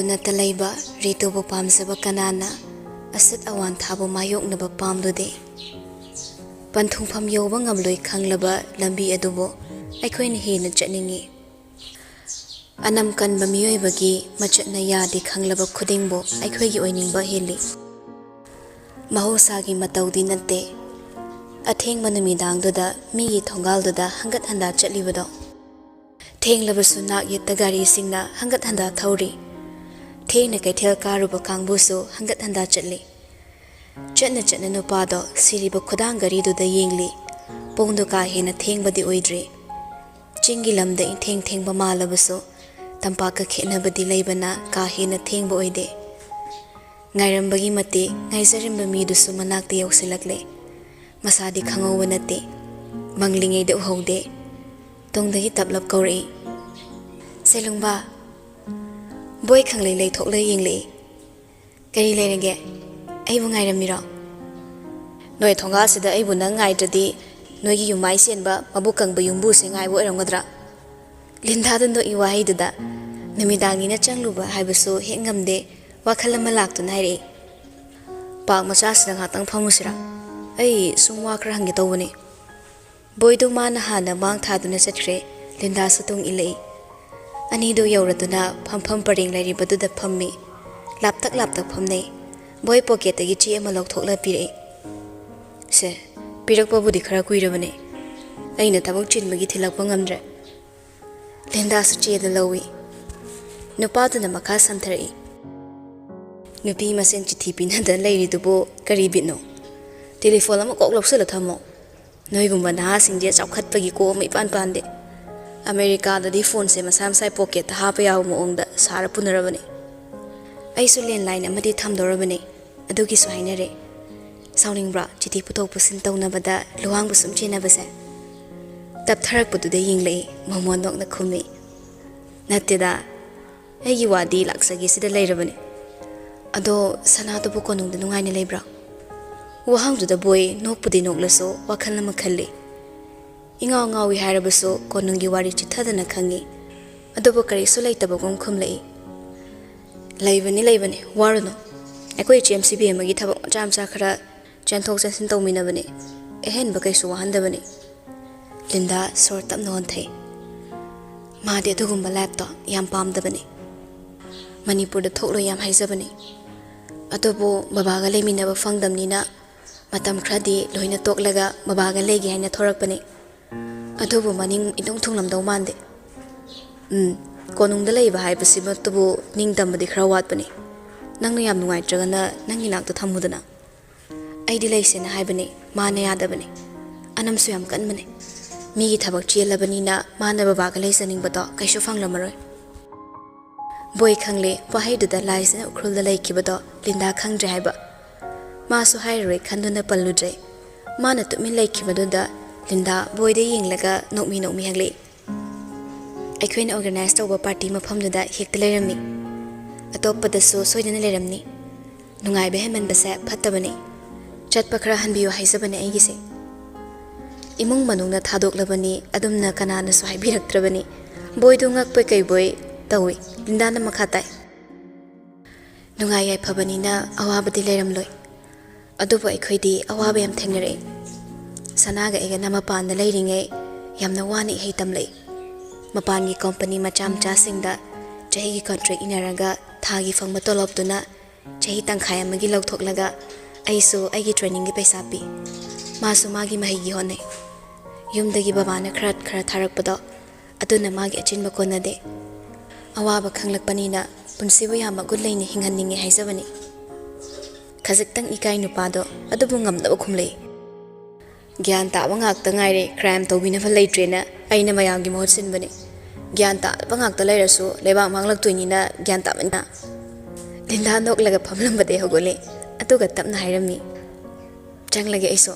ꯑꯗꯨꯅ ꯇꯂꯩꯕ ꯔꯤꯇꯨꯕꯨ ꯄꯥꯝꯖꯕ ꯀꯅꯥꯅ ꯑꯁꯠ ꯑꯋꯥꯟ ꯊꯥꯕꯨ ꯃꯥꯌꯣꯛꯅꯕ ꯄꯥꯝꯂꯨꯗꯦ ꯄꯟꯊꯨꯡꯐꯝ ꯌꯧꯕ ꯉꯝꯂꯣꯏ ꯈꯪꯂꯕ ꯂꯝꯕꯤ ꯑꯗꯨꯕꯨ ꯑꯩꯈꯣꯏꯅ ꯍꯦꯟꯅ ꯆꯠꯅꯤꯡꯉꯤ ꯑꯅꯝ ꯀꯟꯕ ꯃꯤꯑꯣꯏꯕꯒꯤ ꯃꯆꯠꯅ ꯌꯥꯗꯦ ꯈꯪꯂꯕ ꯈꯨꯗꯤꯡꯕꯨ ꯑꯩꯈꯣꯏꯒꯤ ꯑꯣꯏꯅꯤꯡꯕ ꯍꯦꯜꯂꯤ ꯃꯍꯧꯁꯥꯒꯤ ꯃꯇꯧꯗꯤ ꯅꯠꯇꯦ ꯑꯊꯦꯡꯕ ꯅꯨꯃꯤꯗꯥꯡꯗꯨꯗ ꯃꯤꯒꯤ ꯊꯣꯡꯒꯥꯜꯗꯨꯗ ꯍꯪꯒꯠ ꯍꯟꯗꯥ ꯆꯠꯂꯤꯕꯗꯣ ꯊꯦꯡꯂꯕꯁꯨ ꯅꯥꯛ ꯌꯦꯠꯇ ꯒꯥꯔꯤꯁꯤꯡꯅ ꯍꯪꯒꯠ ꯍꯟꯗꯥ ꯊꯧꯔꯤ ꯊꯦꯡꯅ ꯀꯩꯊꯦꯜ ꯀꯥꯔꯨꯕ ꯀꯥꯡꯕꯨꯁꯨ ꯍꯪꯒꯠ ꯍꯟꯗꯥ ꯆꯠꯂꯤ ꯆꯠꯅ ꯆꯠꯅ ꯅꯨꯄꯥꯗꯣ ꯁꯤꯔꯤꯕ ꯈꯨꯗꯥꯡ ꯒꯥꯔꯤꯗꯨꯗ ꯌꯦꯡꯂꯤ ꯄꯨꯡꯗꯨ ꯀꯥ ꯍꯦꯟꯅ ꯊꯦꯡꯕꯗꯤ ꯑꯣꯏꯗ꯭ꯔꯤ ꯆꯤꯡꯒꯤ ꯂꯝꯗ ꯏꯟꯊꯦꯡ ꯊꯦꯡꯕ ꯃꯥꯜꯂꯕꯁꯨ ꯇꯝꯄꯥꯛꯀ ꯈꯦꯠꯅꯕꯗꯤ ꯂꯩꯕꯅ ꯀꯥ ꯍꯦꯟꯅ ꯊꯦꯡꯕ ꯑꯣꯏꯗꯦ ꯉꯥꯏꯔꯝꯕꯒꯤ ꯃꯇꯤꯛ ꯉꯥꯏꯖꯔꯝꯕ ꯃꯤꯗꯨꯁꯨ ꯃꯅꯥꯛꯇ ꯌꯧꯁꯤꯜꯂꯛꯂꯦ ꯃꯁꯥꯗꯤ ꯈꯪꯍꯧꯕ ꯅꯠꯇꯦ ꯃꯪꯂꯤꯉꯩꯗ ꯎꯍꯧꯗꯦ ꯇꯨꯡꯗꯒꯤ ꯇꯞꯂꯞ ꯀꯧꯔꯛꯏ ꯁꯦꯂꯨꯡꯕꯥ ꯕꯣꯏ ꯈꯪꯂꯩ ꯂꯩꯊꯣꯛꯂ ꯌꯦꯡꯂꯛꯏ ꯀꯔꯤ ꯂꯩꯔꯒꯦ ꯑꯩꯕꯨ ꯉꯥꯏꯔꯝꯃꯤꯔꯣ ꯅꯣꯏ ꯊꯣꯡꯒꯥꯜꯁꯤꯗ ꯑꯩꯕꯨ ꯅꯪ ꯉꯥꯏꯗ꯭ꯔꯗꯤ ꯅꯣꯏꯒꯤ ꯌꯨꯝꯃꯥꯏ ꯆꯦꯟꯕ ꯃꯕꯨꯛ ꯀꯪꯕ ꯌꯨꯝꯕꯨꯁꯦ ꯉꯥꯏꯕ ꯑꯣꯏꯔꯝꯒꯗ꯭ꯔꯥ ꯂꯤꯟꯗꯥꯗ ꯅꯣꯛꯏ ꯋꯥꯍꯩꯗꯨꯗ ꯅꯨꯃꯤꯗꯥꯡꯅꯤꯅ ꯆꯪꯂꯨꯕ ꯍꯥꯏꯕꯁꯨ ꯍꯦꯛ ꯉꯝꯗꯦ ꯋꯥꯈꯜ ꯑꯃ ꯂꯥꯛꯇꯨꯅ ꯍꯥꯏꯔꯛꯏ ꯄꯥꯛ ꯃꯆꯥꯁꯤꯗ ꯉꯥꯛꯇꯪ ꯐꯝꯃꯨꯁꯤꯔꯥ ꯑꯩ ꯁꯨꯝ ꯋꯥ ꯈꯔ ꯍꯪꯒꯦ ꯇꯧꯕꯅꯤ ꯕꯣꯏꯗꯨ ꯃꯥꯅ ꯍꯥꯟꯅ ꯃꯥꯡ ꯊꯥꯗꯨꯅ ꯆꯠꯈ꯭ꯔꯦ ꯂꯤꯟꯗꯥꯁꯨ ꯇꯨꯡ ꯏꯜꯂꯛꯏ ꯑꯅꯤꯗꯨ ꯌꯧꯔꯗꯨꯅ ꯐꯝꯐꯝ ꯄꯔꯦꯡ ꯂꯩꯔꯤꯕꯗꯨꯗ ꯐꯝꯃꯤ ꯂꯥꯞꯇꯛ ꯂꯥꯞꯇꯛ ꯐꯝꯅꯩ ꯕꯣꯏ ꯄꯣꯀꯦꯠꯇꯒꯤ ꯆꯦ ꯑꯃ ꯂꯧꯊꯣꯛꯂ ꯄꯤꯔꯛꯏ ꯁꯦ ꯄꯤꯔꯛꯄꯕꯨꯗꯤ ꯈꯔ ꯀꯨꯏꯔꯕꯅꯤ ꯑꯩꯅ ꯊꯕꯛ ꯆꯤꯟꯕꯒꯤ ꯊꯤꯜꯂꯛꯄ ꯉꯝꯗ꯭ꯔꯦ ꯂꯤꯟꯗꯥꯁꯨ ꯆꯦꯗ ꯂꯧꯏ ꯅꯨꯄꯥꯗꯨꯅ ꯃꯈꯥ ꯁꯝꯊꯔꯛꯏ ꯅꯨꯄꯤ ꯃꯁꯦꯟ ꯆꯤꯊꯤ ꯄꯤꯅꯗꯅ ꯂꯩꯔꯤꯗꯨꯕꯨ ꯀꯔꯤ ꯕꯤꯠꯅꯣ ꯇꯦꯂꯤꯐꯣꯟ ꯑꯃ ꯀꯣꯛ ꯂꯧꯁꯤꯜꯂ ꯊꯝꯃꯣ ꯅꯣꯏꯒꯨꯝꯕ ꯅꯍꯥꯁꯤꯡꯁꯦ ꯆꯥꯎꯈꯠꯄꯒꯤ ꯀꯣꯛ ꯑꯃ ꯏꯄꯥꯟ ꯄꯥꯟꯗꯦ ꯑꯃꯦꯔꯤꯀꯥꯗꯗꯤ ꯐꯣꯟꯁꯦ ꯃꯁꯥ ꯃꯁꯥ ꯄꯣꯀꯦꯠꯇ ꯍꯥꯞꯄ ꯌꯥꯕ ꯃꯑꯣꯡꯗ ꯁꯥꯔ ꯄꯨꯅꯔꯕꯅꯤ ꯑꯩꯁꯨ ꯂꯦꯟꯂꯥꯏꯟ ꯑꯃꯗꯤ ꯊꯝꯗꯧꯔꯕꯅꯤ ꯑꯗꯨꯒꯤꯁꯨ ꯍꯥꯏꯅꯔꯦ ꯁꯥꯎꯅꯤꯡꯕ꯭ꯔꯥ ꯆꯤꯊꯤ ꯄꯨꯊꯣꯛ ꯄꯨꯁꯤꯟ ꯇꯧꯅꯕꯗ ꯂꯨꯋꯥꯡꯕ ꯁꯨꯝ ꯆꯦꯟꯅꯕꯁꯦ ꯇꯞꯊꯔꯛꯄꯗꯨꯗ ꯌꯦꯡꯂꯛꯏ ꯃꯣꯃꯣꯟ ꯅꯣꯛꯅ ꯈꯨꯝꯃꯤ ꯅꯠꯇꯦꯗ ꯑꯩꯒꯤ ꯋꯥꯗꯤ ꯂꯥꯛꯆꯒꯦꯁꯤꯗ ꯂꯩꯔꯕꯅꯤ ꯑꯗꯣ ꯁꯅꯥꯗꯨꯕꯨ ꯀꯣꯅꯨꯡꯗ ꯅꯨꯡꯉꯥꯏꯅ ꯂꯩꯕ꯭ꯔꯥ ꯋꯥꯍꯪꯗꯨꯗ ꯕꯣꯏ ꯅꯣꯛꯄꯨꯗꯤ ꯅꯣꯛꯂꯁꯨ ꯋꯥꯈꯜ ꯑꯃ ꯈꯜꯂꯤ ꯏꯉꯥꯎ ꯉꯥꯎꯏ ꯍꯥꯏꯔꯕꯁꯨ ꯀꯣꯅꯨꯡꯒꯤ ꯋꯥꯔꯤ ꯆꯤꯊꯗꯅ ꯈꯪꯉꯤ ꯑꯗꯨꯕꯨ ꯀꯔꯤꯁꯨ ꯂꯩꯇꯕꯒꯨꯝ ꯈꯨꯝꯂꯛꯏ ꯂꯩꯕꯅꯤ ꯋꯥꯔꯨꯅꯨ ꯑꯩꯈꯣꯏ ꯆꯦꯝꯁꯤꯕꯤ ꯑꯃꯒꯤ ꯊꯕꯛ ꯃꯆꯥ ꯃꯆꯥ ꯈꯔ ꯆꯦꯟꯊꯣꯛ ꯆꯦꯟꯁꯤꯟ ꯇꯧꯃꯤꯟꯅꯕꯅꯤ ꯑꯍꯦꯟꯕ ꯀꯩꯁꯨ ꯋꯥꯍꯟꯗꯕꯅꯤ ꯂꯤꯟꯗꯥ ꯁꯣꯔ ꯇꯞꯅ ꯍꯣꯟꯊꯩ ꯃꯥꯗꯤ ꯑꯗꯨꯒꯨꯝꯕ ꯂꯥꯏꯐꯇꯣ ꯌꯥꯝ ꯄꯥꯝꯗꯕꯅꯤ ꯃꯅꯤꯄꯨꯔꯗ ꯊꯣꯛꯂꯣꯏ ꯌꯥꯝ ꯍꯥꯏꯖꯕꯅꯤ ꯑꯗꯨꯕꯨ ꯕꯕꯥꯒ ꯂꯩꯃꯤꯟꯅꯕ ꯐꯪꯗꯝꯅꯤꯅ ꯃꯇꯝ ꯈꯔꯗꯤ ꯂꯣꯏꯅ ꯇꯣꯛꯂꯒ ꯕꯕꯥꯒ ꯂꯩꯒꯦ ꯍꯥꯏꯅ ꯊꯣꯔꯛꯄꯅꯤ ꯑꯗꯨꯕꯨ ꯃꯅꯤꯡ ꯏꯊꯨꯡ ꯊꯨꯡꯂꯝꯗꯧ ꯃꯥꯟꯗꯦ ꯀꯣꯅꯨꯡꯗ ꯂꯩꯕ ꯍꯥꯏꯕꯁꯤꯃꯛꯇꯕꯨ ꯅꯤꯡꯇꯝꯕꯗꯤ ꯈꯔ ꯋꯥꯠꯄꯅꯤ ꯅꯪꯅ ꯌꯥꯝ ꯅꯨꯡꯉꯥꯏꯇ꯭ꯔꯒꯅ ꯅꯪꯒꯤ ꯅꯥꯛꯇ ꯊꯝꯃꯨꯗꯅ ꯑꯩꯗꯤ ꯂꯩꯁꯦꯅ ꯍꯥꯏꯕꯅꯤ ꯃꯥꯅ ꯌꯥꯗꯕꯅꯤ ꯑꯅꯝꯁꯨ ꯌꯥꯝ ꯀꯟꯕꯅꯤ ꯃꯤꯒꯤ ꯊꯕꯛ ꯆꯦꯜꯂꯕꯅꯤꯅ ꯃꯥꯅ ꯕꯕꯥꯒ ꯂꯩꯖꯅꯤꯡꯕꯗꯣ ꯀꯩꯁꯨ ꯐꯪꯂꯝꯃꯔꯣꯏ ꯕꯣꯏ ꯈꯪꯂꯦ ꯋꯥꯍꯩꯗꯨꯗ ꯂꯥꯏꯁꯤꯅ ꯎꯈ꯭ꯔꯨꯜꯗ ꯂꯩꯈꯤꯕꯗꯣ ꯂꯤꯟꯗꯥ ꯈꯪꯗ꯭ꯔꯦ ꯍꯥꯏꯕ ꯃꯥꯁꯨ ꯍꯥꯏꯔꯔꯣꯏ ꯈꯟꯗꯨꯅ ꯄꯜꯂꯨꯗ꯭ꯔꯦ ꯃꯥꯅ ꯇꯨꯃꯤꯟ ꯂꯩꯈꯤꯕꯗꯨꯗ ꯂꯤꯟꯗꯥ ꯕꯣꯏꯗ ꯌꯦꯡꯂꯒ ꯅꯣꯛꯃꯤ ꯍꯪꯂꯛꯏ ꯑꯩꯈꯣꯏꯅ ꯑꯣꯔꯒꯅꯥꯏꯖ ꯇꯧꯕ ꯄꯥꯔꯇꯤ ꯃꯐꯝꯗꯨꯗ ꯍꯦꯛꯇ ꯂꯩꯔꯝꯃꯤ ꯑꯇꯣꯞꯄꯗꯁꯨ ꯁꯣꯏꯗꯅ ꯂꯩꯔꯝꯅꯤ ꯅꯨꯡꯉꯥꯏꯕ ꯍꯦꯟꯃꯟꯕꯁꯦ ꯐꯠꯇꯕꯅꯤ ꯆꯠꯄ ꯈꯔ ꯍꯟꯕꯤꯌꯨ ꯍꯥꯏꯖꯕꯅꯤ ꯑꯩꯒꯤꯁꯦ ꯏꯃꯨꯡ ꯃꯅꯨꯡꯅ ꯊꯥꯗꯣꯛꯂꯕꯅꯤ ꯑꯗꯨꯝꯅ ꯀꯅꯥꯅꯁꯨ ꯍꯥꯏꯕꯤꯔꯛꯇ꯭ꯔꯕꯅꯤ ꯕꯣꯏꯗꯨ ꯉꯛꯄꯣꯏ ꯀꯩꯕꯣꯏ ꯇꯧꯏ ꯂꯤꯟꯗꯥꯅ ꯃꯈꯥ ꯇꯥꯏ ꯅꯨꯡꯉꯥꯏ ꯌꯥꯏꯐꯕꯅꯤꯅ ꯑꯋꯥꯕꯗꯤ ꯂꯩꯔꯝꯂꯣꯏ ꯑꯗꯨꯕꯨ ꯑꯩꯈꯣꯏꯗꯤ ꯑꯋꯥꯕ ꯌꯥꯝ ꯊꯦꯡꯅꯔꯛꯏ ꯁꯅꯥꯒ ꯑꯩꯒꯅ ꯃꯄꯥꯟꯗ ꯂꯩꯔꯤꯉꯩ ꯌꯥꯝꯅ ꯋꯥꯅ ꯏꯍꯩ ꯇꯝꯂꯛꯏ ꯃꯄꯥꯟꯒꯤ ꯀꯝꯄꯅꯤ ꯃꯆꯥ ꯃꯆꯥꯁꯤꯡꯗ ꯆꯍꯤꯒꯤ ꯀꯟꯇ꯭ꯔꯦꯛ ꯏꯅꯔꯒ ꯊꯥꯒꯤ ꯐꯪꯕ ꯇꯣꯂꯣꯞꯇꯨꯅ ꯆꯍꯤ ꯇꯪꯈꯥꯏ ꯑꯃꯒꯤ ꯂꯧꯊꯣꯛꯂꯒ ꯑꯩꯁꯨ ꯑꯩꯒꯤ ꯇ꯭ꯔꯦꯅꯤꯡꯒꯤ ꯄꯩꯁꯥ ꯄꯤ ꯃꯥꯁꯨ ꯃꯥꯒꯤ ꯃꯍꯩꯒꯤ ꯍꯣꯠꯅꯩ ꯌꯨꯝꯗꯒꯤ ꯕꯕꯥꯅ ꯈꯔ ꯊꯥꯔꯛꯄꯗꯣ ꯑꯗꯨꯅ ꯃꯥꯒꯤ ꯑꯆꯤꯟꯕ ꯀꯣꯟꯅꯗꯦ ꯑꯋꯥꯕ ꯈꯪꯂꯛꯄꯅꯤꯅ ꯄꯨꯟꯁꯤꯕꯨ ꯌꯥꯝ ꯃꯒꯨꯟ ꯂꯩꯅ ꯍꯤꯡꯍꯟꯅꯤꯡꯉꯦ ꯍꯥꯏꯖꯕꯅꯤ ꯈꯖꯤꯛꯇꯪ ꯏꯀꯥꯏ ꯅꯨꯄꯥꯗꯣ ꯑꯗꯨꯕꯨ ꯉꯝꯅꯕ ꯈꯨꯝꯂꯛꯏ ꯒ꯭ꯌꯥꯟ ꯇꯥꯕ ꯉꯥꯛꯇ ꯉꯥꯏꯔꯦ ꯀ꯭ꯔꯥꯏꯝ ꯇꯧꯕꯤꯅꯕ ꯂꯩꯇ꯭ꯔꯦꯅ ꯑꯩꯅ ꯃꯌꯥꯝꯒꯤ ꯃꯍꯨꯠ ꯁꯤꯟꯕꯅꯤ ꯒ꯭ꯌꯥꯟ ꯇꯥꯗꯕ ꯉꯥꯛꯇ ꯂꯩꯔꯁꯨ ꯂꯩꯕꯥꯛ ꯃꯥꯡꯂꯛꯇꯣꯏꯅꯤꯅ ꯒ꯭ꯌꯥꯟ ꯇꯥꯕꯅꯤꯅ ꯂꯤꯟꯗꯥ ꯅꯣꯛꯂꯒ ꯐꯝꯂꯝꯕꯗꯩ ꯍꯧꯒꯠꯂꯦ ꯑꯗꯨꯒ ꯇꯞꯅ ꯍꯥꯏꯔꯝꯃꯤ ꯆꯪꯂꯒꯦ ꯑꯩꯁꯨ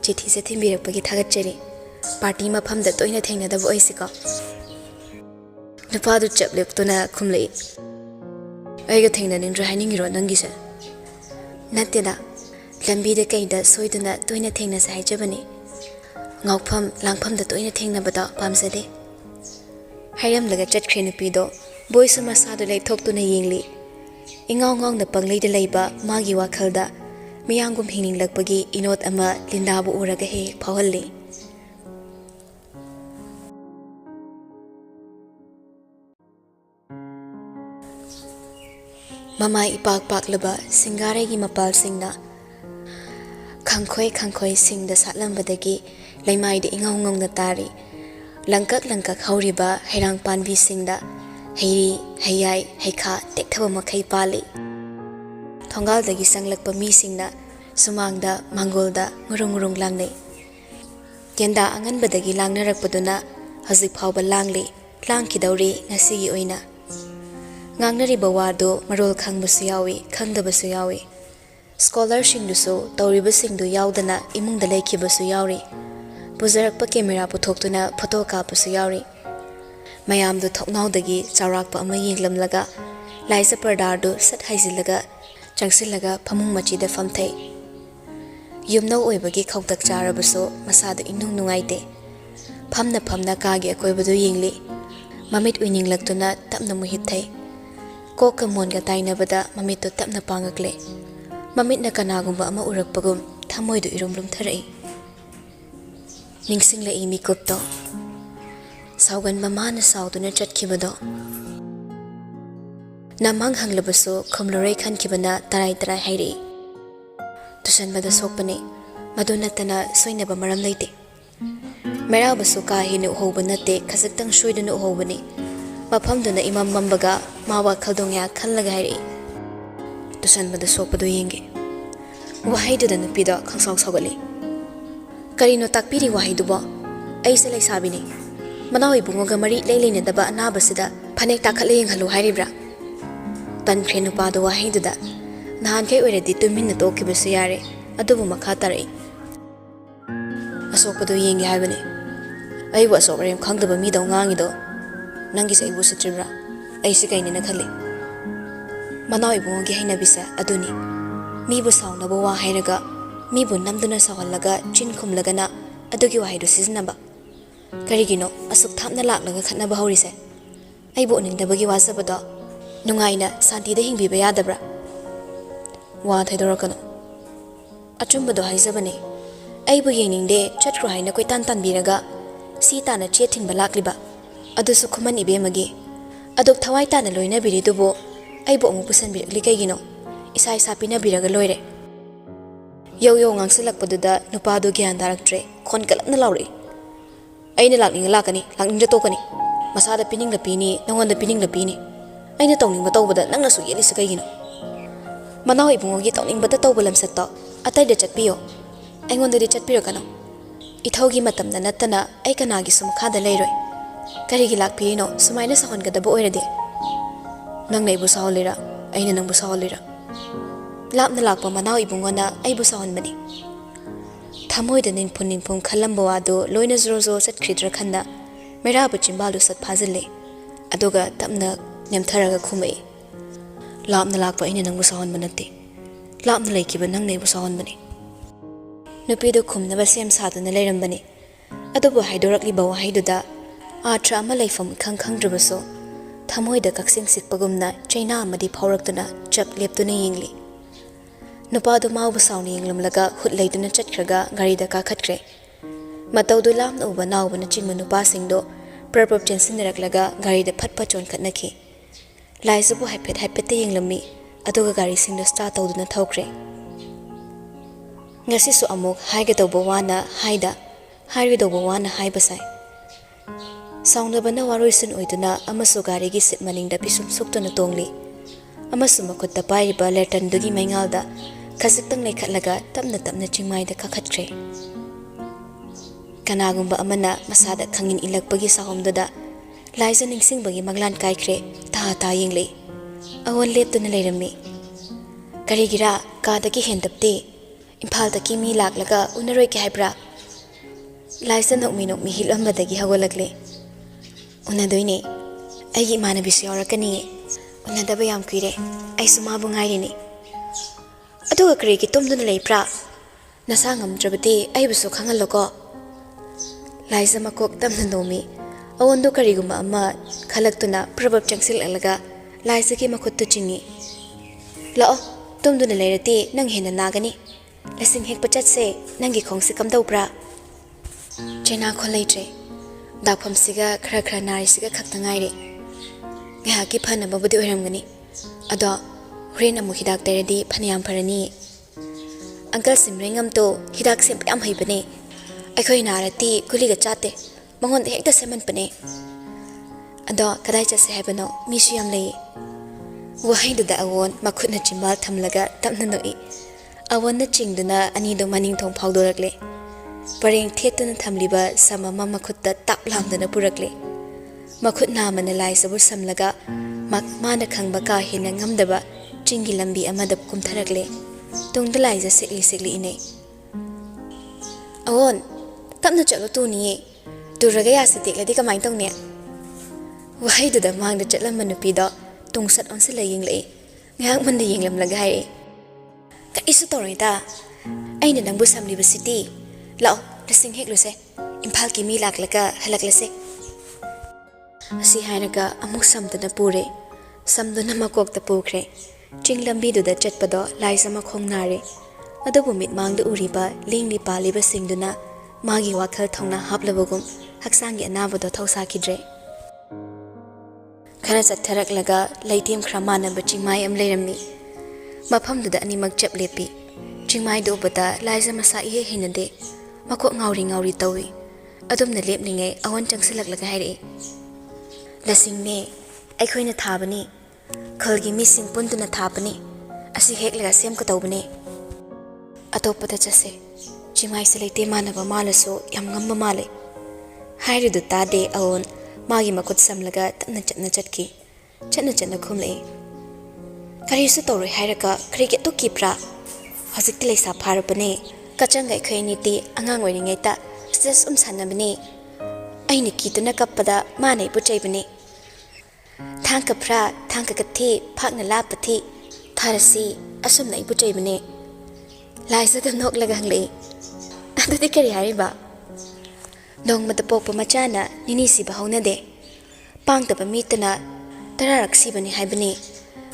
ꯆꯤꯊꯤꯁꯦ ꯊꯤꯟꯕꯤꯔꯛꯄꯒꯤ ꯊꯥꯒꯠꯆꯔꯤ ꯄꯥꯔꯇꯤ ꯃꯐꯝꯗ ꯇꯣꯏꯅ ꯊꯦꯡꯅꯗꯕ ꯑꯣꯏꯁꯤꯀꯣ ꯅꯨꯄꯥꯗꯨ ꯆꯞ ꯂꯦꯞꯇꯨꯅ ꯈꯨꯝꯂꯛꯏ ꯑꯩꯒ ꯊꯦꯡꯅꯅꯤꯡꯗ꯭ꯔꯦ ꯍꯥꯏꯅꯤꯡꯉꯤꯔꯣ ꯅꯪꯒꯤꯁꯦ ꯅꯠꯇꯦꯗ ꯂꯝꯕꯤꯗ ꯀꯩꯗ ꯁꯣꯏꯗꯨꯅ ꯇꯣꯏꯅ ꯊꯦꯡꯅꯁꯦ ꯍꯥꯏꯖꯕꯅꯤ ꯉꯥꯎꯐꯝ ꯂꯥꯡꯐꯝꯗ ꯇꯣꯏꯅ ꯊꯦꯡꯅꯕꯗꯣ ꯄꯥꯝꯖꯗꯦ ꯍꯥꯏꯔꯝꯂꯒ ꯆꯠꯈ꯭ꯔꯦ ꯅꯨꯄꯤꯗꯣ boysu masadu leithoktu na yengli. Ingaw ngaw na panglayda layba magi wakhalda miyangum hinginglakpagi inot ama lindabu uraga he pawhalli. Mamay ipagpaklaba singaraygi mapalsingna khangkhoi singda satlambadagi laymayda ingaw ngaw na tari langkak hauriba hairang panbi singda heiri hayai haikha tekthaba makhai pali. Thongal-dagi sanglakpa mi singna sumangda mangolda ngurung langnei. Yenda anganbadagi langnarakpaduna hajik phawba langli langkidawri ngasigi oina. Ngangnariba wado marol khangbasu yawi khangdabasu yawi. Scholar-singdusu tawribasingdu yaudana imungda laikhibasu yauri. Puzarakpa camera puthokhtuna photo kapasu yauri. Mayamdu thoknaudagi chawrakpa ama yenglamlaga laisa pardardu sat haizilaga changsilaga phamung machida famthai. Yumnau oibagi khawtak charabasu masadu inung nungaite. Phamna kagi akoibadu yengli. Mamit uininglagtuna tapna muhithai. Koka monga tainabada mamitu tapna pangakle. Mamit na kanagumba ama urakpagum thamoidu irumlum tharai. Ningsingla imi kupto. Saugan mamana sauduna chatkibado. Namang hanglabaso khumlurai khankibana tarai hairi. Tusanbada sokpane madunatana soinaba maram leite. Merabaso kahinu uhoba nate khasaktang soiduna uhobani. Mafamduna imam mambaga mawa khaldongya khallaga hairi. Tusanbada sokpado yenge. Wahaiduda nupido khangsaw sagali. Karino takpiri wahaidubo aise laisabini. Manawi bungoga mari leilene daba anabasida phanek takhatle yenghalu hairibra. Tankhre nupado wahaiduda nahan kai oiredi tuminna tokibasu yare adubu makha tarai. Asokpado yenge haibani. Aibu asokrem khangdaba midaw ngangido nangi sa ibu satribra aise kainina khali. Manawi bungogi hainabisa aduni mibu sawnaba wa hairaga mibu namduna sawallaga chin khumlagana adugi wahaidu sizinaba. Karigino asuk thapna laklaga khatnaba haurise. Aibu oningdabagi wasabado nungaina santida hingbiba yadabra. Wa thaidorakano. Achumbado haizabane. Aibu yeningde chatkro haina koitan tanbiraga sitana chetinba lakliba. Adusu khuman ibemagi. Aduk thawai tana loina biridubo aibu amu pusanbirakli kaigino. Isa pinabiraga loire. Yo ngangsilakpaduda nupado gyan daraktre khon kalapna lauri. Aina lakning lakani lakningda tokani. Masada piningla pini nangonda piningla pini. Aina tawningba tawbada nangnasu yelisa kaigino. Manaw ibungogi tawningba tawba lamsatta atayda chatpiyo. Aingondadi chatpirakano. Ithawgi matamna nattana ai kanagi sumkhada leiroi. Karigi lakpirino sumaina sahongadaba oirade. Nangna ibu saholira aina nangbu saholira. Lapna lakpa manaw ibungona aibu sahonbani. Thamoida ningpun khalamba wado loina zro satkhridra khanda merabu chimbalu sat phazille. Aduga tapna nemtharaga khumai. Lapna lakpa aina nangbu sahonba natte. Lapna laikiba nangna ibu sahonbani. Nupido khumnaba sem saduna leirambani. Adubu haidorakliba wahaiduda atra ama laifam khangdrabaso thamoida kaksing sikpagumna chaina amadi phawraktuna chap leptuna yengli. Nupado mauba sawni yenglamlaga hutlaiduna chatkhraga garida kakhatkre. Matawdu lamna uba nawbana chingma nupasingdo prapap chensinaraklaga garida phatpa chonkhatnaki. Laisabu haipeta yenglami aduga gari singdo start tawduna thawkre. Ngasisu amuk haigadawba wana haida hairidawba wana haibasai. Saunabana waroisun oiduna amasu garigi sit maningda pisum suktuna tongli. Amasu makutta pairiba lertandugi maingalda khasiktang leikhatlaga tapna chingmaida kakhatkre. Kanagumba amana masada khangin ilakpagi sahomdada laisa ningsingbagi maglan kaikre ta yengli. Awon leptuna leirami. Karigira kadagi hendapte impaldaki mi laklaga unaroi ke haibra. Laisa nokmi hilambadagi hagolakle. Unadoine aigi manabisu yaurakani. Unadaba yam kuire aisu mabu ngairini. Aduga karigi tumduna leipra. Nasa ngamdrabati aibusu khangaloko. Laisa makok tamna nomi Awon do kariguma ama khalaktuna prabab changsil alaga laisaki makhuttu chingi. Lao tum duna leirati nang hena nagani. Lasing hek pachat se nangi khongsi kamdau pra. Chena kholaitre. Dakpham siga khra khra nari siga khakta ngaire. Nga ki phana babudi oiramgani. Ado Ren amu hidak teredi phaniyam pharani. Uncle Simringam to hidak sim yam haibane. Aikhoi narati kuliga chate. Mangon hekta seman pane. Ado kadai chase haibano misu yam lei. Wahai duda awon makhutna chimbal thamlaga tamna noi. Awon na chingduna ani do maning thong phawdorakle. Pareng thetuna thamliba samama makhutta tap lamdana purakle. Makhut namana lai sabur samlaga mak mana khangba ka hena ngamdaba chingi lambi amada kumtharakle. Tungda lai ja sikli ine. Awon tapna chalo tu ni turaga ya sitik ladi kamai tong ne. Wahai duda mangda chatlam manupi do tungsat on sila ying lei. Ngak manda ying lam lagay. Ka isu toroy ta. Ay na nang busam liba city. Lao, lasing hek luse. Impal ki mi laklaka halak lase. Asi hai naga amuk samda na pure. Samdo na makok ta pukre. Ching lambi duda chatpado lai sa makhong nare. Adabu mit mangda uriba ling li pa liba singduna magi wakal thongna haplabagum haksangi anabado thausa kidre. Khana chatharak laga laitim khramana ba chingmai am leiramni. Mafam duda animak chap lepi. Chingmai do bata laisa masa ihe hinade. Makok ngauri tawi. Adum na lepningai awan changsilak laga haire. Lasing ne aikhoi na thabani. Khalgi missing puntuna thabani. Asi hek laga sem ka tawbani. Atopata chase. Chingmai se leite manaba malaso yam ngamba male. Haire du tade awon magi makut samlaga tapna chatna chatki. Chatna khumle. Karisu tawri hairaka kriket to kipra. Hojikti leisa pharapane. Kachangai khainiti angang oiringai ta stress sanabane. Aini kituna kappada manai puchaibane. Thangka phra thangka kathi phakna lapati tharasi asumna ipuchaibane. Laisa ka nok lagangle. Adudi kari hariba. Dong matapok pamachana ninisi bahawna de. Pangtaba mitana tararak sibani haibani.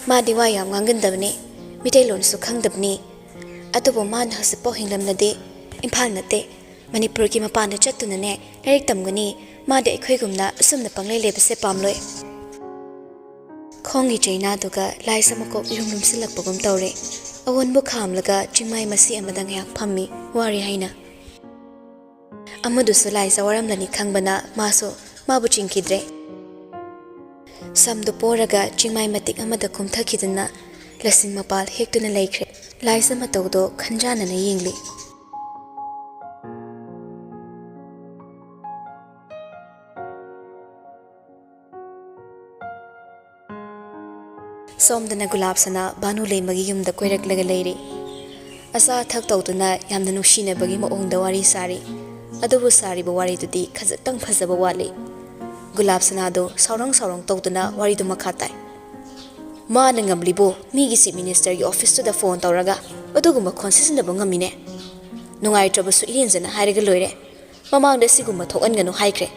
Ma diwaya ngangandabani. Mitay lon su khangdabani. Atubo man hasipo hinglamna de. Impal na te. Manipur ki mapana chatuna ne. Larik tamgani. Ma de ikhoi gumna asumna panglay lebase pamloy. Khongi China duga laisa makok ilumlum silakpagum tawre. Awon bu khamlaga chingmai masi amadang yak phammi wari haina. Amadu sulai sawaram lani khangbana maso mabu chingkidre. Samdu poraga chingmai matik amada kumthakidana lasing mapal hektuna laikre. Laisa matawdo khanjana na yingli. Somdana Gulabsana Banu le magi yumda koirak laga leiri. Asa thak tawduna yamna nushina bagi maongda wari sari. Adubu sari ba wari dudi khazatang phazaba wali. Gulabsana do saurang tawduna wari du makhatai. Ma na ngamlibo migi si minister gi office to the phone tawraga aduguma consistent na bangamine. Nungai trabasu irinjana hairaga loire. Mamangda siguma thokanganu haikre.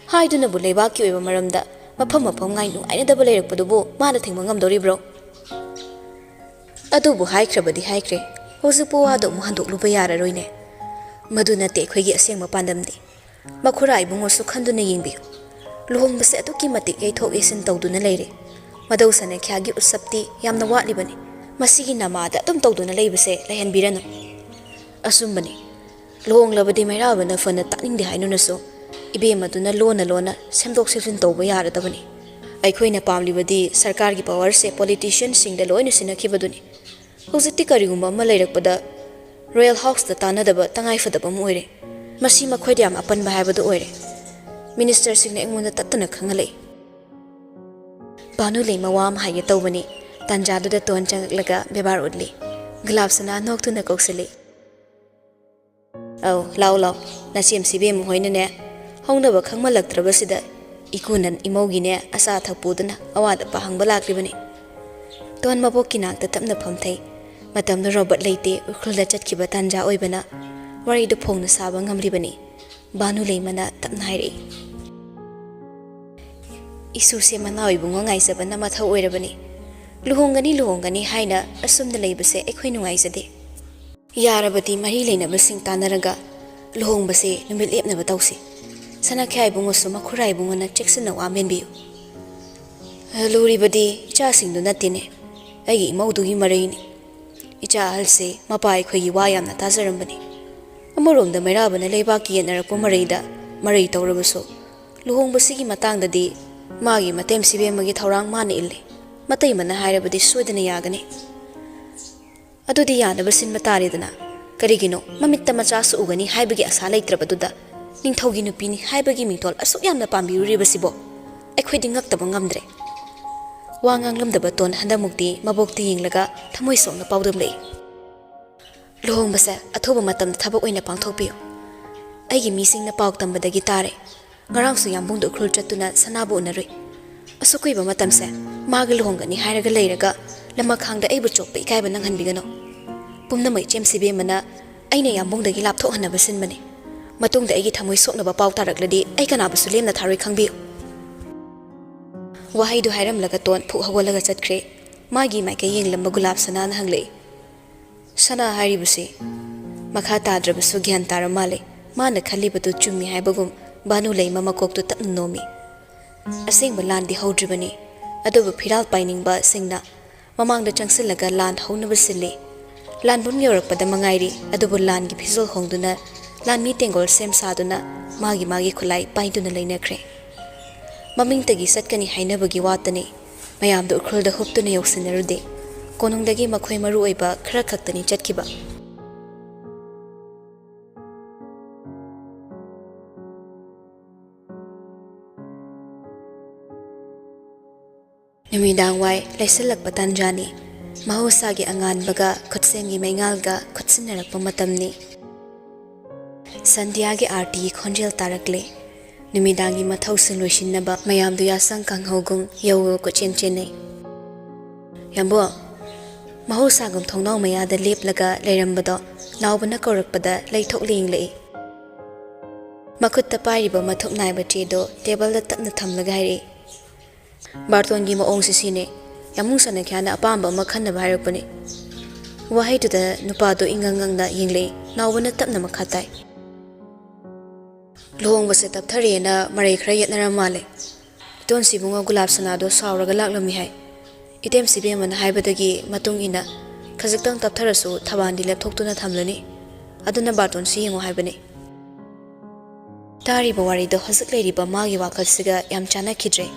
Haiduna bu leiba ki oiba maramda mafam ngai nu aina daba leirakpadubu mana thingma ngamdoribro. Adubu haikrabadi haikre. Hozipu wado mu handokluba yararoine. Maduna te khoigi asengma pandamdi. Makhura ibungo su khanduna yingbiu. Luhongbase aduki matik yaithok yasin tawduna leire. Madawsana khyagi usapti yamna watlibani. Masigi namada adum tawduna leibase lehanbiranu. Asumbani. Luhonglabadi mairabana fana takningdi hainunaso. Ibe maduna lona semdok silsin tawba yaradabani. Aikhoina pamlibadi sarkar gi power se politician sing da loina sinakibaduni. Hojikti karigumba ama leirakpada Royal House da tanadaba tangai fadaba moire. Masi makhoi yam apanba haibadu oire. Minister sing engmunda tattana khangalei. Banu le mawam haye tawbani. Tanjadu da ton changlaga bebar udli. Glabsana noktuna kokseli. Aw law na CMCB mu hoina ne. Hongnaba khangmalaktrabasida ikunan imogine asa thapuduna awada pahangba lakribani. Ton mabokki nakta tapna phamthai. Matamna Robert leite ukhulda chatkhiba tanja oibana wari du phongna saba ngamribani. Banu leimana tapna hairi. ꯏꯁꯨꯁꯦ ꯃꯅꯥꯎ ꯏꯕꯨꯡꯉꯣ ꯉꯥꯏꯖꯕꯅ ꯃꯊꯧ ꯑꯣꯏꯔꯕꯅꯤ ꯂꯨꯍꯣꯡꯒꯅꯤ ꯍꯥꯏꯅ ꯑꯁꯨꯝꯅ ꯂꯩꯕꯁꯦ ꯑꯩꯈꯣꯏ ꯅꯨꯡꯉꯥꯏꯖꯗꯦ ꯌꯥꯔꯕꯗꯤ ꯃꯔꯤ ꯂꯩꯅꯕꯁꯤꯡ ꯇꯥꯟꯅꯔꯒ ꯂꯨꯍꯣꯡꯕꯁꯦ ꯅꯨꯃꯤꯠ ꯂꯦꯞꯅꯕ ꯇꯧꯁꯤ ꯁꯅꯥꯈ꯭ꯌꯥ ꯏꯕꯨꯡꯉꯣꯁꯨ ꯃꯈꯨꯔꯥ ꯏꯕꯨꯡꯉꯣꯅ ꯆꯦꯛꯁꯤꯟꯅ ꯋꯥ ꯃꯦꯟꯕꯤꯌꯨ ꯂꯨꯔꯤꯕꯗꯤ ꯏꯆꯥꯁꯤꯡꯗꯨ ꯅꯠꯇꯦꯅꯦ ꯑꯩꯒꯤ ꯏꯃꯧꯗꯨꯒꯤ ꯃꯔꯩꯅꯤ ꯏꯆꯥ ꯑꯍꯜꯁꯦ ꯃꯄꯥ ꯑꯩꯈꯣꯏꯒꯤ ꯋꯥ ꯌꯥꯝꯅ ꯇꯥꯖꯔꯝꯕꯅꯤ ꯑꯃꯔꯣꯝꯗ ꯃꯩꯔꯥꯕꯅ ꯂꯩꯕꯥꯛꯀꯤ ꯌꯦꯠꯅꯔꯛꯄ ꯃꯔꯩꯗ ꯃꯔꯩ ꯇꯧꯔꯕꯁꯨ ꯂꯨꯍꯣꯡꯕꯁꯤꯒꯤ ꯃꯇꯥꯡꯗꯗꯤ ꯃꯥꯒꯤ ꯃꯇꯦꯝ ꯁꯤꯕꯦꯝꯃꯒꯤ ꯊꯧꯔꯥꯡ ꯃꯥꯅ ꯏꯜꯂꯤ ꯃꯇꯩꯃꯅ ꯍꯥꯏꯔꯕꯗꯤ ꯁꯣꯏꯗꯅ ꯌꯥꯒꯅꯤ ꯑꯗꯨꯗꯤ ꯌꯥꯅꯕ ꯁꯤꯟꯕ ꯇꯥꯔꯦꯗꯅ ꯀꯔꯤꯒꯤꯅꯣ ꯃꯃꯤꯠꯇ ꯃꯆꯥꯁꯨ ꯎꯒꯅꯤ ꯍꯥꯏꯕꯒꯤ ꯑꯁꯥ ꯂꯩꯇ꯭ꯔꯕꯗꯨꯗ ꯅꯤꯡꯊꯧꯒꯤ ꯅꯨꯄꯤꯅꯤ ꯍꯥꯏꯕꯒꯤ ꯃꯤꯡꯊꯣꯜ ꯑꯁꯨꯛ ꯌꯥꯝꯅ ꯄꯥꯝꯕꯤꯔꯨꯔꯤꯕꯁꯤꯕꯣ ꯑꯩꯈꯣꯏꯗꯤ ꯉꯛꯇꯕ ꯉꯝꯗ꯭ꯔꯦ ꯋꯥ ꯉꯥꯡꯂꯝꯗꯕ ꯇꯣꯟ ꯍꯟꯗꯛꯃꯨꯛꯇꯤ ꯃꯕꯣꯛꯇ ꯌꯦꯡꯂꯒ ꯊꯃꯣꯏ ꯁꯣꯛꯅ ꯄꯥꯎꯗꯝꯂꯛꯏ ꯂꯨꯍꯣꯡꯕꯁꯦ ꯑꯊꯨꯕ ꯃꯇꯝꯗ ꯊꯕꯛ ꯑꯣꯏꯅ ꯄꯥꯡꯊꯣꯛꯄꯤꯌꯨ ꯑꯩꯒꯤ ꯃꯤꯁꯤꯡꯅ ꯄꯥꯎ ꯇꯝꯕꯗꯒꯤ ꯇꯥꯔꯦ ꯉꯔꯥꯡꯁꯨ ꯌꯥꯝꯕꯨꯡꯗ ꯎꯈ꯭ꯔꯨꯜ ꯆꯠꯇꯨꯅ ꯁꯅꯥꯕꯨ ꯎꯅꯔꯨꯏ ꯑꯁꯨꯛ ꯀꯨꯏꯕ ꯃꯇꯝꯁꯦ ꯃꯥꯒ ꯂꯨꯍꯣꯡꯒꯅꯤ ꯍꯥꯏꯔꯒ ꯂꯩꯔꯒ ꯂꯃꯈꯥꯡꯗ ꯑꯩꯕꯨ ꯆꯣꯞꯄ ꯏꯀꯥꯏꯕ ꯅꯪꯍꯟꯕꯤꯒꯅꯨ ꯄꯨꯝꯅꯃꯛ ꯏꯆꯦꯝ ꯁꯤꯕꯦꯝꯃꯅ ꯑꯩꯅ ꯌꯥꯝꯕꯨꯡꯗꯒꯤ ꯂꯥꯞꯊꯣꯛꯍꯟꯅꯕ ꯁꯤꯟꯕꯅꯤ ꯃꯇꯨꯡꯗ ꯑꯩꯒꯤ ꯊꯃꯣꯏ ꯁꯣꯛꯅꯕ ꯄꯥꯎ ꯇꯥꯔꯛꯂꯗꯤ ꯑꯩ ꯀꯅꯥꯕꯨꯁꯨ ꯂꯦꯝꯅ ꯊꯥꯔꯣꯏ ꯈꯪꯕꯤꯌꯨ ꯋꯥꯍꯩꯗꯨ ꯍꯥꯏꯔꯝꯂꯒ ꯇꯣꯟ ꯐꯨꯛ ꯍꯧꯒꯠꯂꯒ ꯆꯠꯈ꯭ꯔꯦ ꯃꯥꯒꯤ ꯃꯥꯏꯀꯩ ꯌꯦꯡꯂꯝꯕ ꯒꯨꯂꯥꯞ ꯁꯅꯥꯅ ꯍꯪꯂꯛꯏ ꯁꯅꯥ ꯍꯥꯏꯔꯤꯕꯁꯤ ꯃꯈꯥ ꯇꯥꯗ꯭ꯔꯕꯁꯨ ꯒ꯭ꯌꯥꯟ ꯇꯥꯔ ꯃꯥꯜꯂꯦ ꯃꯥꯅ ꯈꯜꯂꯤꯕꯗꯨ ꯆꯨꯝꯃꯤ ꯍꯥꯏꯕꯒꯨꯝ ꯕꯥꯅꯨ ꯂꯩꯃ ꯃꯀꯣꯛꯇꯨ ꯇꯞꯅ ꯅꯣꯝꯃꯤ ꯑꯁꯦꯡꯕ ꯂꯥꯟꯗꯤ ꯍꯧꯗ꯭ꯔꯤꯕꯅꯤ ꯑꯗꯨꯕꯨ ꯐꯤꯔꯥꯜ ꯄꯥꯏꯅꯤꯡꯕꯁꯤꯡꯅ ꯃꯃꯥꯡꯗ ꯆꯪꯁꯤꯜꯂꯒ ꯂꯥꯟ ꯍꯧꯅꯕ ꯁꯤꯜꯂꯤ ꯂꯥꯟꯕꯨꯝ ꯌꯧꯔꯛꯄꯗ ꯃꯉꯥꯏꯔꯤ ꯑꯗꯨꯕꯨ ꯂꯥꯟꯒꯤ ꯐꯤꯖꯣꯜ ꯍꯣꯡꯗꯨꯅ ꯂꯥꯟꯃꯤ ꯇꯦꯡꯒꯣꯜ ꯁꯦꯝ ꯁꯥꯗꯨꯅ ꯃꯥꯒꯤ ꯈꯨꯠꯂꯥꯏ ꯄꯥꯏꯗꯨꯅ ꯂꯩꯅꯈ꯭ꯔꯦ ꯃꯃꯤꯡꯇꯒꯤ ꯆꯠꯀꯅꯤ ꯍꯥꯏꯅꯕꯒꯤ ꯋꯥꯇꯅꯤ ꯃꯌꯥꯝꯗ ꯎꯈ꯭ꯔꯨꯜꯗ ꯍꯨꯞꯇꯨꯅ ꯌꯧꯁꯤꯟꯅꯔꯨꯗꯦ ꯀꯣꯅꯨꯡꯗꯒꯤ ꯃꯈꯣꯏ ꯃꯔꯨ ꯑꯣꯏꯕ ꯈꯔ ꯈꯛꯇꯅꯤ ꯆꯠꯈꯤꯕ ꯅꯨꯃꯤꯗꯥꯡ ꯋꯥꯏ ꯂꯩꯁꯤꯜꯂꯛꯄ ꯇꯥꯟꯖꯥꯅꯤ ꯃꯍꯧꯁꯥꯒꯤ ꯑꯉꯥꯟꯕꯒ ꯈꯨꯠꯁꯦꯝꯒꯤ ꯃꯩꯉꯥꯜꯒ ꯈꯨꯠꯁꯤꯟꯅꯔꯛꯄ ꯃꯇꯝꯅꯤ ꯁꯟꯙ꯭ꯌꯥꯒꯤ ꯑꯥꯔꯇꯤꯒꯤ ꯈꯣꯟꯖꯦꯜ ꯇꯥꯔꯛꯂꯦ ꯅꯨꯃꯤꯗꯥꯡꯒꯤ ꯃꯊꯧꯁꯤꯡ ꯂꯣꯏꯁꯤꯟꯅꯕ ꯃꯌꯥꯝꯗꯨ ꯌꯥꯁꯪ ꯀꯥꯡꯍꯧꯒꯨꯝ ꯌꯧ ꯀꯣꯏꯆꯦꯟ ꯆꯦꯟꯅꯩ ꯌꯥꯝꯕꯣ ꯃꯍꯧꯁꯥꯒꯨꯝ ꯊꯣꯡꯅꯥꯎ ꯃꯌꯥꯗ ꯂꯦꯞꯂꯒ ꯂꯩꯔꯝꯕꯗꯣ ꯂꯥꯎꯕꯅ ꯀꯧꯔꯛꯄꯗ ꯂꯩꯊꯣꯛ ꯌꯦꯡꯂꯛꯏ ꯃꯈꯨꯠꯇ ꯄꯥꯏꯔꯤꯕ ꯃꯊꯨꯞ ꯅꯥꯏꯕ ꯆꯦꯗꯣ ꯇꯦꯕꯜꯗ ꯇꯞꯅ ꯊꯝꯂꯒ ꯍꯥꯏꯔꯛꯏ ꯕꯥꯔꯇꯣꯟꯒꯤ ꯃꯑꯣꯡꯁꯤ ꯁꯤꯅꯦ ꯌꯥꯝꯕꯨꯡ ꯁꯅꯈ꯭ꯌꯥꯅ ꯑꯄꯥꯝꯕ ꯑꯃ ꯈꯟꯅꯕ ꯍꯥꯏꯔꯛꯄꯅꯤ ꯋꯥꯍꯩꯗꯨꯗ ꯅꯨꯄꯥꯗꯣ ꯏꯉꯪꯉꯪꯅ ꯌꯦꯡꯂꯛꯏ ꯅꯥꯎꯕꯅ ꯇꯞꯅ ꯃꯈꯥ ꯇꯥꯏ ꯂꯨꯍꯣꯡꯕꯁꯦ ꯇꯞꯊꯔꯦꯅ ꯃꯔꯩ ꯈꯔ ꯌꯦꯠꯅꯔ ꯃꯥꯜꯂꯦ ꯏꯇꯣꯟ ꯁꯤꯕꯨꯡꯉꯣ ꯒꯨꯂꯥꯞ ꯁꯅꯥꯗꯣ ꯁꯥꯎꯔꯒ ꯂꯥꯛꯂꯝꯃꯤ ꯍꯥꯏ ꯏꯇꯦꯝ ꯁꯤꯕꯦꯝꯃꯅ ꯍꯥꯏꯕꯗꯒꯤ ꯃꯇꯨꯡ ꯏꯟꯅ ꯈꯖꯤꯛꯇꯪ ꯇꯞꯊꯔꯁꯨ ꯊꯕꯥꯟꯗꯤ ꯂꯦꯞꯊꯣꯛꯇꯨꯅ ꯊꯝꯂꯅꯤ ꯑꯗꯨꯅ ꯕꯥꯔꯇꯣꯟꯁꯤ ꯌꯦꯡꯉꯣ ꯍꯥꯏꯕꯅꯤ ꯇꯥꯔꯤꯕ ꯋꯥꯔꯤꯗꯣ ꯍꯧꯖꯤꯛ ꯂꯩꯔꯤꯕ ꯃꯥꯒꯤ ꯋꯥꯈꯜꯁꯤꯒ ꯌꯥꯝ ꯆꯥꯟꯅꯈꯤꯗ꯭ꯔꯦ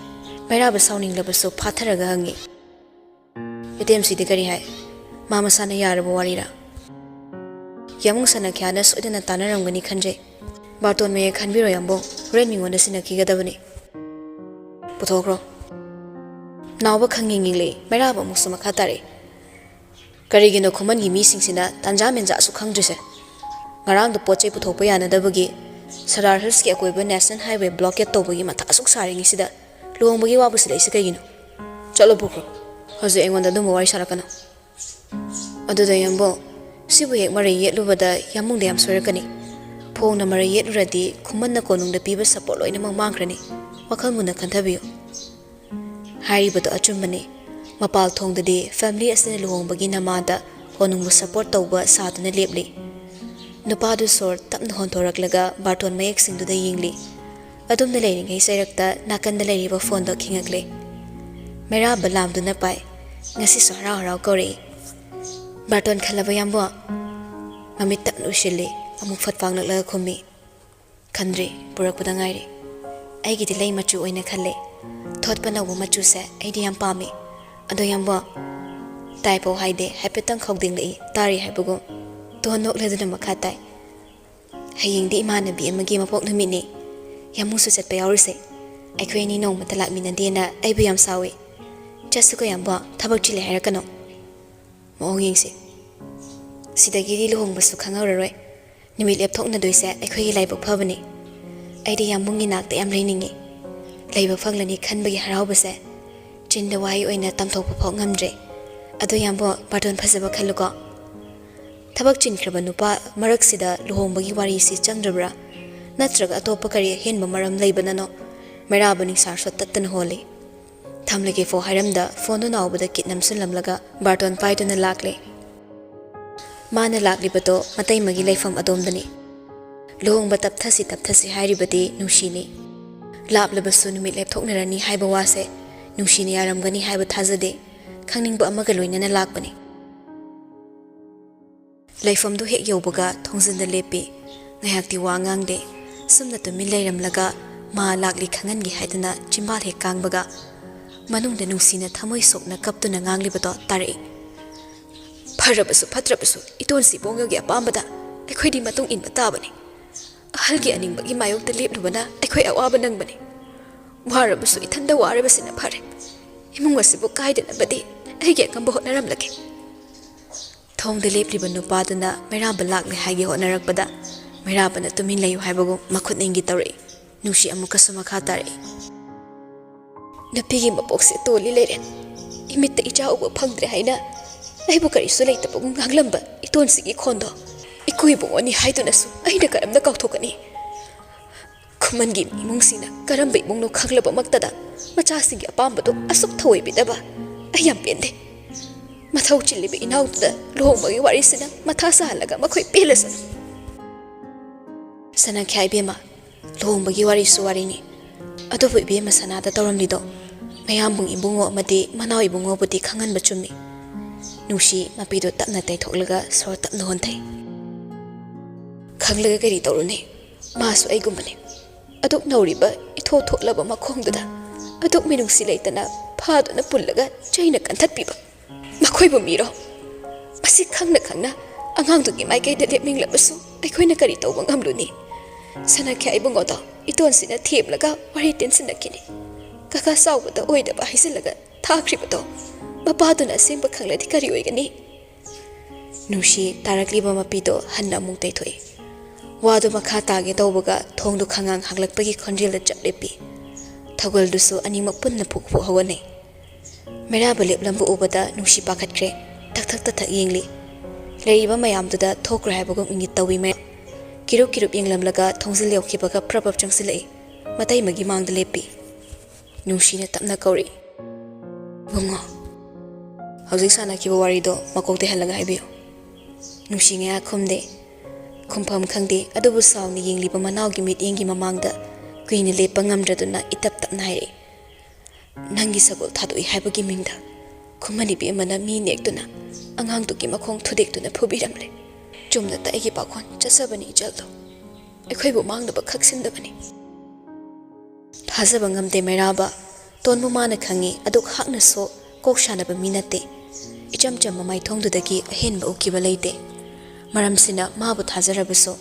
ꯃꯩꯔꯥꯕ ꯁꯥꯎꯅꯤꯡꯂꯕꯁꯨ ꯐꯥꯊꯔꯒ ꯍꯪꯉꯤ ꯏꯇꯦꯝꯁꯤꯗꯤ ꯀꯔꯤ ꯍꯥꯏ ꯃꯥ ꯃꯁꯥꯅ ꯌꯥꯔꯕ ꯋꯥꯔꯤꯔꯥ ꯌꯥꯝꯕꯨꯡ ꯁꯅꯈ꯭ꯌꯥꯅ ꯁꯣꯏꯗꯅ ꯇꯥꯟꯅꯔꯝꯒꯅꯤ ꯈꯟꯖꯩ ꯕꯥꯔꯇꯣꯟ ꯃꯌꯦꯛ ꯈꯟꯕꯤꯔꯣ ꯌꯥꯝꯕꯨꯡ ꯍꯣꯔꯦꯟ ꯃꯤꯉꯣꯟꯗ ꯁꯤꯟꯅꯈꯤꯒꯗꯕꯅꯤ ꯄꯨꯊꯣꯛꯈ꯭ꯔꯣ ꯅꯥꯎꯕ ꯈꯪꯌꯦꯡ ꯌꯦꯡꯂꯛꯏ ꯃꯩꯔꯥꯕ ꯑꯃꯨꯛꯁꯨ ꯃꯈꯥ ꯇꯥꯔꯛꯏ ꯀꯔꯤꯒꯤꯅꯣ ꯈꯨꯃꯟꯒꯤ ꯃꯤꯁꯤꯡꯁꯤꯅ ꯇꯥꯟꯖꯥ ꯃꯦꯟꯖꯥꯁꯨ ꯈꯪꯗ꯭ꯔꯤꯁꯦ ꯉꯔꯥꯡꯗꯣ ꯄꯣꯠ ꯆꯩ ꯄꯨꯊꯣꯛꯄ ꯌꯥꯅꯗꯕꯒꯤ ꯁꯔꯥꯔ ꯍꯤꯜꯁꯀꯤ ꯑꯀꯣꯏꯕ ꯅꯦꯁꯅꯦꯜ ꯍꯥꯏꯋꯦ ꯕ꯭ꯂꯣꯀꯦꯠ ꯇꯧꯕꯒꯤ ꯃꯊꯥ ꯑꯁꯨꯛ ꯁꯥꯔꯤꯉꯩꯁꯤꯗ ꯂꯨꯍꯣꯡꯕꯒꯤ ꯋꯥꯕꯨ ꯁꯤꯗꯩꯁꯤ ꯀꯩꯒꯤꯅꯣ ꯆꯠꯂꯣ ꯄꯨꯈ꯭ꯔꯣ ꯍꯧꯖꯤꯛ ꯑꯩꯉꯣꯟꯗ ꯑꯗꯨꯝꯕ ꯋꯥꯔꯤ ꯁꯥꯔꯛꯀꯅꯨ ꯑꯗꯨꯗ ꯌꯥꯝꯕꯨꯡ ꯁꯤꯕꯨ ꯍꯦꯛ ꯃꯔꯩ ꯌꯦꯠꯂꯨꯕꯗ ꯌꯥꯝꯕꯨꯡꯗ ꯌꯥꯝ ꯁꯣꯏꯔꯛꯀꯅꯤ ꯐꯣꯡꯅ ꯃꯔꯩ ꯌꯦꯠꯂꯨꯔꯗꯤ ꯈꯨꯃꯟꯅ ꯀꯣꯅꯨꯡꯗ ꯄꯤꯕ ꯁꯄꯣꯔꯠ ꯂꯣꯏꯅꯃꯛ ꯃꯥꯡꯈ꯭ꯔꯅꯤ ꯋꯥꯈꯜ ꯃꯨꯟꯅ ꯈꯟꯊꯕꯤꯌꯨ ꯍꯥꯏꯔꯤꯕꯗꯣ ꯑꯆꯨꯝꯕꯅꯤ ꯃꯄꯥꯜ ꯊꯣꯡꯗꯗꯤ ꯐꯦꯃꯤꯂꯤ ꯑꯁꯤꯅ ꯂꯨꯍꯣꯡꯕꯒꯤ ꯅꯃꯥꯗ ꯀꯣꯅꯨꯡꯕꯨ ꯁꯄꯣꯔꯠ ꯇꯧꯕ ꯁꯥꯗꯨꯅ ꯂꯦꯞꯂꯤ ꯅꯨꯄꯥꯗꯨ ꯁꯣꯔ ꯇꯞꯅ ꯍꯣꯟꯊꯣꯔꯛꯂꯒ ꯕꯥꯔꯇꯣꯟ ꯃꯌꯦꯛꯁꯤꯡꯗꯨꯗ ꯌꯦꯡꯂꯤ ꯑꯗꯨꯝꯅ ꯂꯩꯔꯤꯉꯩ ꯆꯩꯔꯛꯇ ꯅꯥꯀꯟꯗ ꯂꯩꯔꯤꯕ ꯐꯣꯟꯗꯣ ꯈꯤꯡꯉꯛꯂꯦ ꯃꯩꯔꯥꯕ ꯂꯥꯝꯗꯨꯅ ꯄꯥꯏ ꯉꯁꯤꯁꯨ ꯍꯔꯥꯎ ꯍꯔꯥꯎ ꯀꯧꯔꯛꯏ ꯕꯥꯔꯇꯣꯟ ꯈꯜꯂꯕ ꯌꯥꯝꯕꯣ ꯃꯃꯤꯠ ꯇꯞꯅ ꯎꯏꯁꯤꯜꯂꯤ ꯑꯃꯨꯛ ꯐꯠ ꯄꯥꯡꯂꯛꯂꯒ ꯈꯨꯝꯃꯤ ꯈꯟꯗ꯭ꯔꯤ ꯄꯨꯔꯛꯄꯗ ꯉꯥꯏꯔꯤ ꯑꯩꯒꯤꯗꯤ ꯂꯩ ꯃꯆꯨ ꯑꯣꯏꯅ ꯈꯜꯂꯦ ꯊꯣꯠꯄ ꯅꯧꯕ ꯃꯆꯨꯁꯦ ꯑꯩꯗꯤ ꯌꯥꯝ ꯄꯥꯝꯃꯤ ꯑꯗꯣ ꯌꯥꯝꯕꯣ ꯇꯥꯏꯐꯥꯎ ꯍꯥꯏꯗꯦ ꯍꯥꯏꯐꯦꯠꯇꯪ ꯈꯧꯗꯤꯡꯂꯛꯏ ꯇꯥꯔꯤ ꯍꯥꯏꯕꯒꯨꯝ ꯇꯣꯟ ꯅꯣꯛꯂꯗꯨꯅ ꯃꯈꯥ ꯇꯥꯏ ꯍꯌꯦꯡꯗꯤ ꯏꯃꯥꯟꯅꯕꯤ ꯑꯃꯒꯤ ꯃꯄꯣꯛ ꯅꯨꯃꯤꯠꯅꯤ ꯌꯥꯝꯕꯨꯡꯁꯨ ꯆꯠꯄ ꯌꯥꯎꯔꯨꯁꯦ ꯑꯩꯈꯣꯏ ꯑꯅꯤ ꯅꯣꯡꯃꯇ ꯂꯥꯛꯃꯤꯟꯅꯗꯦꯅ ꯑꯩꯕꯨ ꯌꯥꯝ ꯁꯥꯎꯏ ꯆꯠꯁꯨꯀꯣ ꯌꯥꯝꯕꯣ ꯊꯕꯛ ꯆꯤꯜꯂꯦ ꯍꯥꯏꯔꯛꯀꯅꯣ ꯃꯑꯣꯡ ꯌꯦꯡꯁꯤ ꯁꯤꯗꯒꯤꯗꯤ ꯂꯨꯍꯣꯡꯕꯁꯨ ꯈꯪꯍꯧꯔꯔꯣꯏ ꯅꯨꯃꯤꯠ ꯂꯦꯞꯊꯣꯛꯅꯗꯣꯏꯁꯦ ꯑꯩꯈꯣꯏꯒꯤ ꯂꯥꯏꯕꯛ ꯐꯕꯅꯤ ꯑꯩꯗꯤ ꯌꯥꯝꯕꯨꯡꯒꯤ ꯅꯥꯛꯇ ꯌꯥꯝ ꯂꯩꯅꯤꯡꯉꯤ ꯂꯩꯕ ꯐꯪꯂꯅꯤ ꯈꯟꯕꯒꯤ ꯍꯔꯥꯎꯕꯁꯦ ꯆꯤꯟꯗ ꯋꯥꯍꯩ ꯑꯣꯏꯅ ꯇꯝꯊꯣꯛꯄ ꯐꯥꯎ ꯉꯝꯗ꯭ꯔꯦ ꯑꯗꯣ ꯌꯥꯝꯕꯣ ꯕꯥꯔꯇꯣꯟ ꯐꯖꯕ ꯈꯜꯂꯨꯀꯣ ꯊꯕꯛ ꯆꯤꯟꯈ꯭ꯔꯕ ꯅꯨꯄꯥ ꯃꯔꯛꯁꯤꯗ ꯂꯨꯍꯣꯡꯕꯒꯤ ꯋꯥꯔꯤꯁꯤ ꯆꯪꯗ꯭ꯔꯕ꯭ꯔꯥ ꯅꯠꯇ꯭ꯔꯒ ꯑꯇꯣꯞꯄ ꯀꯔꯤ ꯑꯍꯦꯟꯕ ꯃꯔꯝ ꯂꯩꯕꯅꯅꯣ Mairaba ningsarso tattan holi. Thamlege fo hairamda phone do nawbada kitnam sunlamlaga barton paiduna lakle. Mana laklibato matai magi laifam adomdani. Lohongba tapthasi hairibadi nushini. Laplabasu numit lepthoknarani haiba wase nushini aramgani haiba thazade khangningba amaga loinana lakbani. Laifamdu hek yaubaga thongzinda lepi ngayakti wa ngangde sumna tumin leiramlaga ma lakli khangangi haidana chimbal hek kangbaga manungda nungsina thamoi sokna kaptuna nganglibato tare. Pharabasu phatrabasu itonsi bongyogi apambada aikhoi matung inba tabani. Ahalgi aningbagi mayokta leplubana aikhoi awaba nangbani. Warabasu ithanda warabasina phare. Imung wasibu kaidanabadi aigi akamba hotnaramlake. Thongda lepliba nupaduna Mairaba lakle haigi hotnarakpada Mairabana tumin layu haibagu makhutningi tawri. Nushi amukasu makha tare. Napigi mapokse toli leiren. Imitta icha uba phangdre haina aibu karisu leitapagum nganglamba itonsigi khondo. Ikuibongoni haidunasu aina karamna kauthokani. Kumangi imungsina karamba ibongno khaglaba maktada machasingi apambado asuk thawoibidaba ayam pende. Mathau chiliba inauda lohongmagi warisina matha sahalaga makhoi pelasana. Sana khaibema lohongmagi warisu warini. Adobo ibema sanada tawramlido mayambung ibungo amadi manaw ibungo budi khanganba chummi. Nushi mapido tapna taitholaga sor tapna honthai. Khanglaga kari tawrune masu aigumbane. Aduk nauriba itho tholaba makhongduda aduk minungsi leitana phaduna pullaga chaina kanthatpiba. Makhoibu miro. Masi khangna angangdugi maikaida lepninglabasu aikhoina kari tawba ngamluni. Sana khaibungo do itonsina themlaga wari tensina kini. Kaka sawbada oidaba haisilaga thakribato mapaduna semba khangladi kari oigani. Nushi tarakliba mapido hanna amung taithoi. Wadu makha tage tawbaga thongdu khangang hanglakpagi khonjilda chaplepi. Thagoldusu animak punna phukphu hawane. Mairaba leplambu ubada nushi pakhatkre thak thak yengli. Leiba mayamduda thokra haibagum ingit tawi me. Kirup yenglamlaga thongzil yawkhibaga prabab changsilai. Matai magi mangda lepi. Nushi na tapna kauri. Bungo. Hauzik sana kiba warido makokte halaga haibiyo. Nushi ngaya khumde. Kumpam khangde adubu sawni yengliba manawgi mitingi mamangda kuina lepa ngamdraduna itap tapna haire. Nangi sagol thadoi haibagi mingda. Kumani bi amana mi nektuna angangtuki makhong thudektuna phubiramle. Chumna ta aigi pakhon chasabani jaldo. Aikhoibu mangdaba khaksindabani. Thazaba ngamde Mairaba tonmu mana khangi aduk hakna so kokshanaba minate. Icham mamai thongdudagi ahenba ukiba leite. Maramsina mabu thazarabaso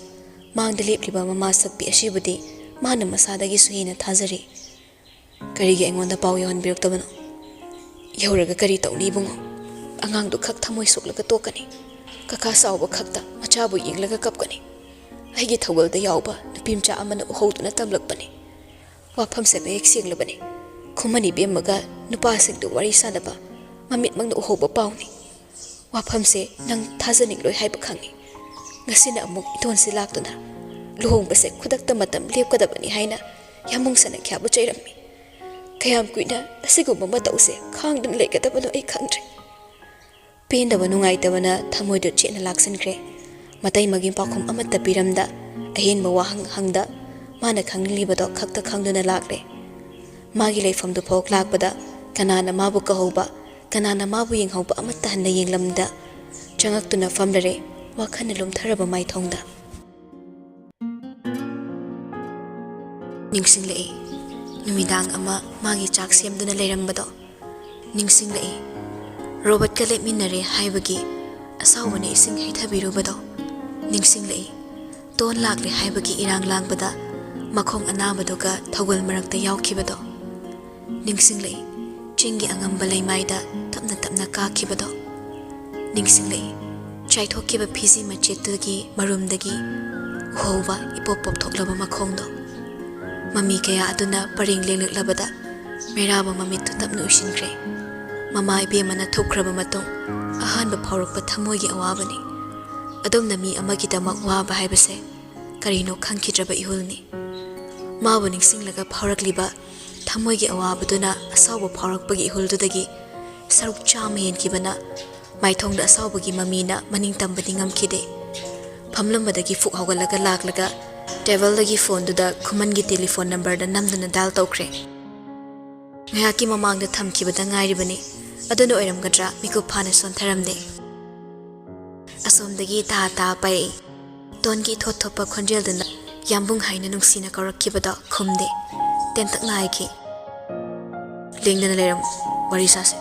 mangda lepliba mama sakpi ashibudi mana masadagi suhina thazari. Karigi aingonda pau yahonbiruktabano. Yauraga kari tawni bungo. Angangdu khak thamoi soklaga tokani. Kaka sawba khakta machabu yenglaga kapkani. Aigi thawalda yawba nupimcha amana uhoduna tamlakpani. Wafamse bayek sienglabani. Kumani bemaga nupasingdu wari sanaba mamit mangna uhoba pauni. Wafamse nang thazaning loi haiba khangi. Ngasina amuk itonsi laktuna. Luhongbase khudakta matam lepkadabani haina yamung sana kyabu chairammi. Kayam kuina asigumba matause khangdun leikadabano ai khangdre. Pendaba nungaitabana thamoido chena laksankre. Matai maging pakhum amatta piramda ahenba wahang hangda mana khanglibado khakta khangduna lakre. Magi leifamdu phok lakpada kanana mabu kahauba kanana mabu yenghauba amatta hanna yenglamda changaktuna famlare wakhana lumtharaba maithongda. Ningsinglei numidang ama magi chak semduna leirambado. Ningsinglei Robert ka lepminare haibagi asawani ising haithabirubado. Ningsinglei ton lakle haibagi irang langbada makhong anabadoga thawal marakta yawkhibado. Ningsinglei chingi angamba leimaida tapna kakhibado. Ningsinglei chaithokkiba phisi machetagi marumdagi uhoba ipopop thoklaba makhongdo. Mami kaya aduna paring lenglaklabada Mairaba mamittu tapna usinkre. Mama ibemana thukraba matung ahanba phawrakpa thamoigi awabani. Adumna mi amagidamak waba haibase karino khangkhidraba ihulni. Mabu ningsinglaga phawrakliba ꯊꯃꯣꯏꯒꯤ ꯑꯋꯥꯕꯗꯨꯅ ꯑꯁꯥꯎꯕ ꯐꯥꯎꯔꯛꯄꯒꯤ ꯏꯍꯨꯜꯗꯨꯗꯒꯤ ꯁꯔꯨꯛ ꯆꯥꯝꯃ ꯍꯦꯟꯈꯤꯕꯅ ꯃꯥꯏꯊꯣꯡꯗ ꯑꯁꯥꯎꯕꯒꯤ ꯃꯃꯤꯅ ꯃꯅꯤꯡ ꯇꯝꯕꯗꯤ ꯉꯝꯈꯤꯗꯦ꯫ ꯐꯝꯂꯝꯕꯗꯒꯤ ꯐꯨꯛ ꯍꯧꯒꯠꯂꯒ ꯂꯥꯛꯂꯒ ꯇꯦꯕꯜꯗꯒꯤ ꯐꯣꯟꯗꯨꯗ ꯈꯨꯃꯟꯒꯤ telephone ꯅꯝꯕꯔꯗ ꯅꯝꯗꯨꯅ dial ꯇꯧꯈ꯭ꯔꯦ꯫ ꯉꯥꯏꯍꯥꯛꯀꯤ ꯃꯃꯥꯡꯗ ꯊꯝꯈꯤꯕꯗ ꯉꯥꯏꯔꯤꯕꯅꯤ, ꯑꯗꯨꯅ ꯑꯣꯏꯔꯝꯒꯗ꯭ꯔꯥ ꯃꯤꯀꯨꯞ ꯐꯥꯅ ꯁꯣꯟꯊꯔꯝꯗꯦ꯫ ꯑꯁꯣꯝꯗꯒꯤ ꯇꯥ ꯄꯥꯏꯔꯛꯏ꯫ ꯇꯣꯟꯒꯤ ꯏꯊꯣꯠ ꯊꯣꯠꯄ ꯈꯣꯟꯖꯦꯜꯗꯨꯅ ꯌꯥꯝꯕꯨꯡ ꯍꯥꯏꯅ ꯅꯨꯡꯁꯤꯅ ꯀꯧꯔꯛꯈꯤꯕꯗꯣ ꯈꯨꯝꯗꯦ, ꯇꯦꯟꯇꯛꯅ ꯍꯥꯏꯈꯤ, ꯂꯦꯡꯗꯅ ꯂꯩꯔꯝꯃꯨ, ꯋꯥꯔꯤ ꯁꯥꯁꯦ꯫